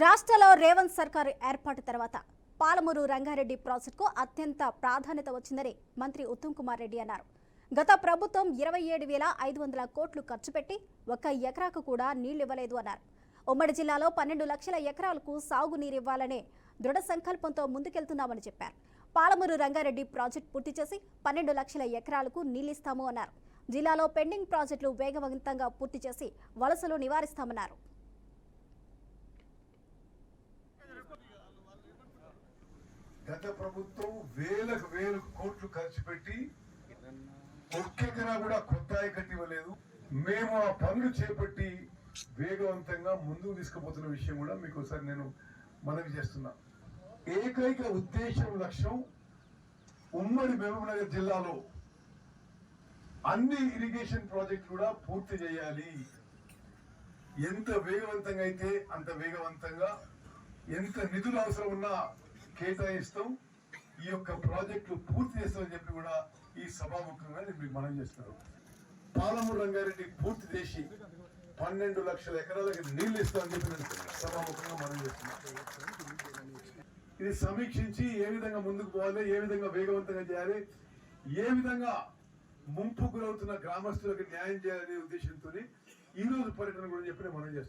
రాష్ట్రంలో రేవంత్ సర్కారు ఏర్పాటు తర్వాత పాలమూరు రంగారెడ్డి ప్రాజెక్టుకు అత్యంత ప్రాధాన్యత వచ్చిందని మంత్రి ఉత్తమ్ కుమార్ రెడ్డి అన్నారు. గత ప్రభుత్వం 27,500 కోట్లు ఖర్చు పెట్టి ఒక్క ఎకరాకు కూడా నీళ్లివ్వలేదు అన్నారు. ఉమ్మడి జిల్లాలో 12 లక్షల ఎకరాలకు సాగునీరివ్వాలనే దృఢ సంకల్పంతో ముందుకెళ్తున్నామని చెప్పారు. పాలమూరు రంగారెడ్డి ప్రాజెక్టు పూర్తి చేసి 12 లక్షల ఎకరాలకు నీళ్లిస్తాము అన్నారు. జిల్లాలో పెండింగ్ ప్రాజెక్టులు వేగవంతంగా పూర్తి చేసి వలసలు నివారిస్తామన్నారు. గత ప్రభుత్వం వేలకు కోట్లు ఖర్చు పెట్టి ఒక్కెకరా కూడా కొత్త కట్టి ఇవ్వలేదు. మేము ఆ పనులు చేపట్టి వేగవంతంగా ముందుకు తీసుకుపోతున్న విషయం కూడా మీకు ఒకసారి నేను మనవి చేస్తున్నా. ఏకైక ఉద్దేశం లక్ష్యం ఉమ్మడి మహబూబ్నగర్ జిల్లాలో అన్ని ఇరిగేషన్ ప్రాజెక్టులు కూడా పూర్తి చేయాలి. ఎంత వేగవంతంగా అయితే అంత వేగవంతంగా, ఎంత నిధులు అవసరం ఉన్నా కేటాయిస్తాం, ఈ యొక్క ప్రాజెక్టులు పూర్తి చేస్తామని చెప్పి కూడా ఈ సభాముఖంగా నేను మీకు మనం చేస్తున్నాను. పాలమూరు రంగారెడ్డి పూర్తి చేసి 12 లక్షల ఎకరాలకు నీళ్లు ఇస్తామని చెప్పి నేను సభాముఖంగా మనం చేస్తున్నాను. ఇది సమీక్షించి ఏ విధంగా ముందుకు పోవాలి, ఏ విధంగా వేగవంతంగా చేయాలి, ఏ విధంగా ముంపు గురవుతున్న గ్రామస్తులకు న్యాయం చేయాలనే ఉద్దేశంతో ఈ రోజు పర్యటన కూడా చెప్పి మనం చేస్తున్నాం.